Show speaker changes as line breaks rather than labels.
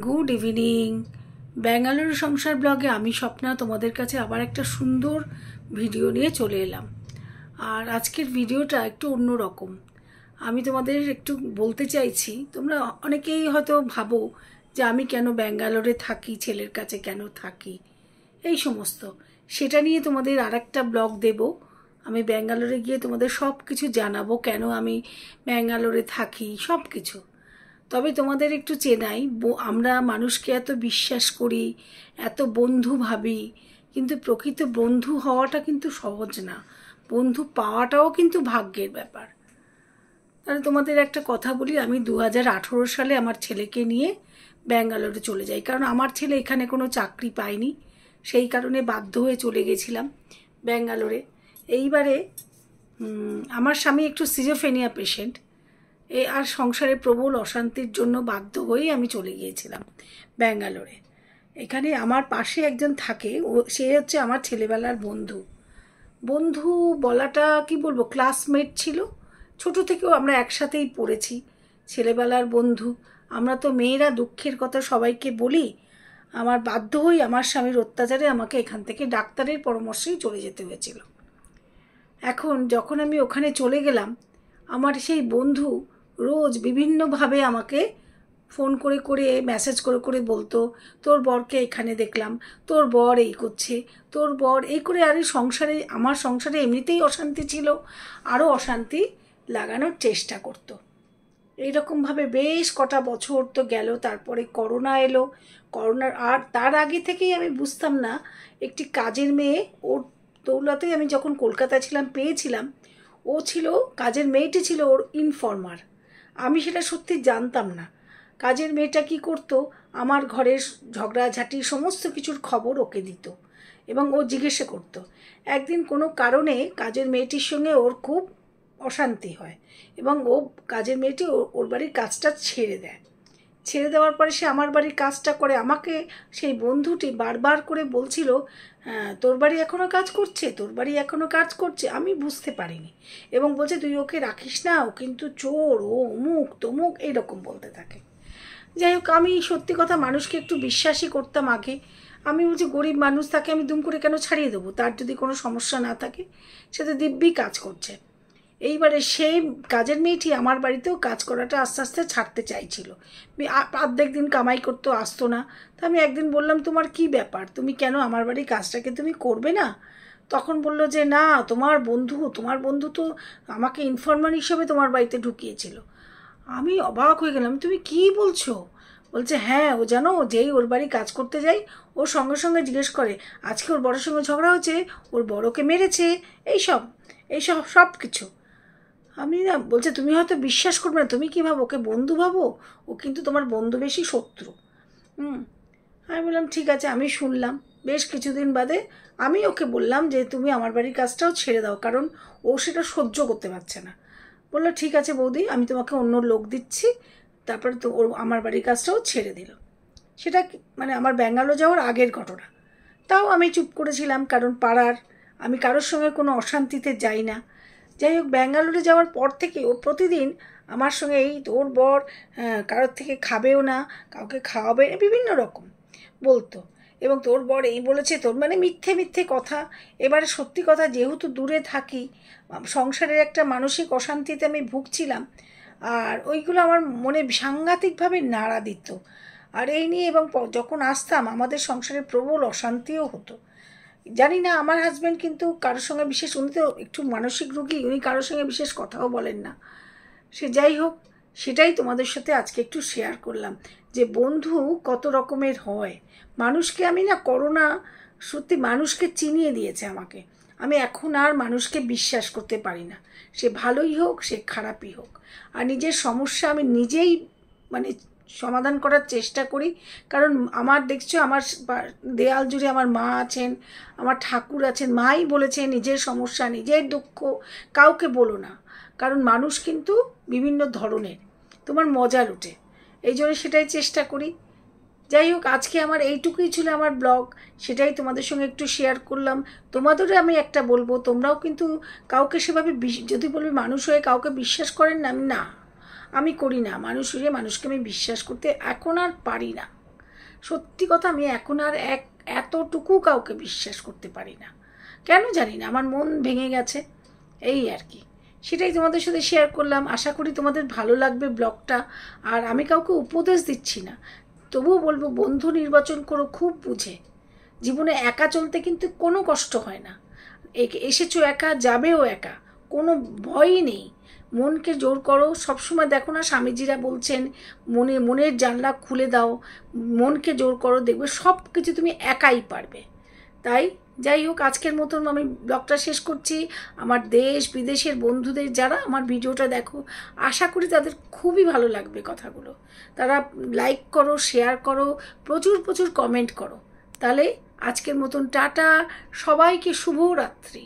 Good evening. Bangalore সংসার ব্লগে আমি স্বপ্না তোমাদের কাছে আবার একটা সুন্দর ভিডিও নিয়ে চলে এলাম। আর আজকের ভিডিওটা একটু অন্য রকম। আমি তোমাদের একটু বলতে চাইছি, তোমরা অনেকেই হয়তো ভাবো যে আমি কেন ব্যাঙ্গালোরে থাকি, ছেলের কাছে কেন থাকি, এই সমস্ত সেটা নিয়ে তোমাদের আর একটা ব্লগ দেব। আমি ব্যাঙ্গালোরে গিয়ে তোমাদের সব কিছু জানাবো, কেন আমি ব্যাঙ্গালোরে থাকি, সব কিছু। তবে তোমাদের একটু চেনাই, আমরা মানুষকে এত বিশ্বাস করি, এত বন্ধু ভাবি, কিন্তু প্রকৃত বন্ধু হওয়াটা কিন্তু সহজ না, বন্ধু পাওয়াটাও কিন্তু ভাগ্যের ব্যাপার। তাহলে তোমাদের একটা কথা বলি, আমি 2018 সালে আমার ছেলেকে নিয়ে ব্যাঙ্গালোরে চলে যাই, কারণ আমার ছেলে এখানে কোনো চাকরি পায়নি, সেই কারণে বাধ্য হয়ে চলে গেছিলাম ব্যাঙ্গালোরে। এইবারে আমার স্বামী একটু সিজোফ্রেনিয়া পেশেন্ট, আর সংসারে প্রবল অশান্তির জন্য বাধ্য হয়েই আমি চলে গিয়েছিলাম ব্যাঙ্গালোরে। এখানে আমার পাশে একজন থাকে, সে হচ্ছে আমার ছেলেবেলার বন্ধু। বন্ধু বলাটা কি বলবো, ক্লাসমেট ছিল, ছোট থেকেও আমরা একসাথেই পড়েছি, ছেলেবেলার বন্ধু। আমরা তো মেয়েরা দুঃখের কথা সবাইকে বলি। আমার বাধ্য হই আমার স্বামীর অত্যাচারে আমাকে এখান থেকে ডাক্তারের পরামর্শেই চলে যেতে হয়েছিল। এখন যখন আমি ওখানে চলে গেলাম, আমার সেই বন্ধু রোজ বিভিন্নভাবে আমাকে ফোন করে করে মেসেজ করে করে বলতো, তোর বরকে এখানে দেখলাম, তোর বর এই করছে, তোর বর এই করে। আর সংসারে, আমার সংসারে এমনিতেই অশান্তি ছিল, আরও অশান্তি লাগানোর চেষ্টা করতো। এইরকমভাবে বেশ কটা বছর তো গেল। তারপরে করোনা এলো। করোনার আর তার আগে থেকেই আমি বুঝতাম না, একটি কাজের মেয়ে, ওর দৌলতেই আমি যখন কলকাতা ছিলাম পেয়েছিলাম। ও ছিল, কাজের মেয়েটি ছিল ওর ইনফর্মার। আমি সেটা সত্যি জানতাম না। কাজের মেয়েটা কি করতো, আমার ঘরের ঝগড়াঝাটি সমস্ত কিছুর খবর ওকে দিত এবং ও জিজ্ঞেসা করতো। একদিন কোনো কারণে কাজের মেয়েটির সঙ্গে ওর খুব অশান্তি হয় এবং ও কাজের মেয়েটি ওর বাড়ির কাজটা ছেড়ে দেয়। ছেড়ে দেওয়ার পরে সে আমার বাড়ির কাজটা করে। আমাকে সেই বন্ধুটি বারবার করে বলছিল, তোর বাড়ি এখনও কাজ করছে, তোর বাড়ি এখনও কাজ করছে। আমি বুঝতে পারিনি এবং বলছে, তুই ওকে রাখিস না, ও কিন্তু চোর, ও অমুক তমুক, এইরকম বলতে থাকে। যাই হোক, আমি সত্যি কথা মানুষকে একটু বিশ্বাসই করতাম আগে। আমি বলছি, গরিব মানুষ, তাকে আমি দুম করে কেন ছাড়িয়ে দেবো, তার যদি কোনো সমস্যা না থাকে, সে তো দিব্যি কাজ করছে। এইবারে সেই কাজের মেয়েটি আমার বাড়িতেও কাজ করাটা আস্তে আস্তে ছাড়তে চাইছিল। প্রত্যেক দিন কামাই করতে আসতো না। তো আমি একদিন বললাম, তোমার কি ব্যাপার, তুমি কেন আমার বাড়ির কাজটাকে তুমি করবে না? তখন বলল যে, না, তোমার বন্ধু তো আমাকে ইনফরমার হিসেবে তোমার বাড়িতে ঢুকিয়েছিল। আমি অবাক হয়ে গেলাম, তুমি কি বলছো? বলছে, হ্যাঁ, ও জানো, যেই ওর বাড়ি কাজ করতে যাই, ওর সঙ্গে সঙ্গে জিজ্ঞেস করে, আজকে ওর বড়োর সঙ্গে ঝগড়া হয়েছে, ওর বড়োকে মেরেছে, এইসব এইসব সব কিছু। আমি না, বলছে, তুমি হয়তো বিশ্বাস করবে না, তুমি কী ভাবো, ওকে বন্ধু ভাবো, ও কিন্তু তোমার বন্ধু বেশি শত্রু। আমি বললাম, ঠিক আছে, আমি শুনলাম। বেশ কিছুদিন বাদে আমি ওকে বললাম যে, তুমি আমার বাড়ির কাজটাও ছেড়ে দাও, কারণ ও সেটা সহ্য করতে পারছে না। বললো, ঠিক আছে বৌদি, আমি তোমাকে অন্য লোক দিচ্ছি। তারপরে তো ওর আমার বাড়ির কাজটাও ছেড়ে দিল। সেটা মানে আমার ব্যাঙ্গালোর যাওয়ার আগের ঘটনা। তাও আমি চুপ করেছিলাম, কারণ পাড়ার, আমি কারোর সঙ্গে কোনো অশান্তিতে যাই না। যাই হোক, ব্যাঙ্গালোরে যাওয়ার পর থেকে ও প্রতিদিন আমার সঙ্গে, এই তোর বর কারোর থেকে খাবেও না, কাউকে খাওয়াবে, বিভিন্ন রকম বলতো। এবং তোর বর এই বলেছে, তোর মানে মিথ্যে মিথ্যে কথা। এবারে সত্যি কথা, যেহেতু দূরে থাকি, সংসারের একটা মানসিক অশান্তিতে আমি ভুগছিলাম, আর ওইগুলো আমার মনে সাংঘাতিকভাবে নাড়া দিত। আর এই নিয়ে, এবং যখন আসতাম আমাদের সংসারে প্রবল অশান্তিও হতো। জানি না, আমার হাজব্যান্ড কিন্তু কারোর সঙ্গে বিশেষ, উনি তো একটু মানসিক রোগী, উনি কারোর সঙ্গে বিশেষ কথাও বলেন না। সে যাই হোক, সেটাই তোমাদের সাথে আজকে একটু শেয়ার করলাম, যে বন্ধু কত রকমের হয়। মানুষকে আমি না, করোনা সত্যি মানুষকে চিনিয়ে দিয়েছে আমাকে। আমি এখন আর মানুষকে বিশ্বাস করতে পারি না, সে ভালোই হোক, সে খারাপই হোক। আর নিজের সমস্যা আমি নিজেই মানে সমাধান করার চেষ্টা করি। কারণ আমার, দেখছো, আমার দেয়াল জুড়ে আমার মা আছেন, আমার ঠাকুর আছেন। মাই বলেছে, নিজের সমস্যা, নিজের দুঃখ কাউকে বলো না, কারণ মানুষ কিন্তু বিভিন্ন ধরনের, তোমার মজা লুটে। এই জন্য সেটাই চেষ্টা করি। যাই হোক, আজকে আমার এইটুকুই ছিল আমার ব্লগ, সেটাই তোমাদের সঙ্গে একটু শেয়ার করলাম। তোমাদেরও আমি একটা বলবো, তোমরাও কিন্তু কাউকে সেভাবে, যদি বলবে মানুষ হয়ে কাউকে বিশ্বাস করেন না, আমি করি না। মানুষ হয়ে মানুষকে আমি বিশ্বাস করতে এখন আর পারি না। সত্যি কথা, আমি এখন আর এতটুকু কাউকে বিশ্বাস করতে পারি না, কেন জানি না, আমার মন ভেঙে গেছে, এই আর কি। সেটাই তোমাদের সাথে শেয়ার করলাম। আশা করি তোমাদের ভালো লাগবে ব্লগটা। আর আমি কাউকে উপদেশ দিচ্ছি না, তবুও বলবো বন্ধু নির্বাচন করো খুব বুঝে। জীবনে একা চলতে কিন্তু কোনো কষ্ট হয় না, এসেছো একা, যাবেও একা, কোনো ভয়ই নেই। মনকে জোর করো। সবসময় দেখো না স্বামীজিরা বলছেন মনের জানলা খুলে দাও, মনকে জোর করো, দেখবে সব কিছু তুমি একাই পারবে। তাই যাই হোক, আজকের মতন আমি ব্লগটা শেষ করছি। আমার দেশ বিদেশের বন্ধুদের যারা আমার ভিডিওটা দেখো, আশা করি তাদের খুবই ভালো লাগবে কথাগুলো। তারা লাইক করো, শেয়ার করো, প্রচুর প্রচুর কমেন্ট করো। তাহলে আজকের মতন টাটা, সবাইকে শুভরাত্রি।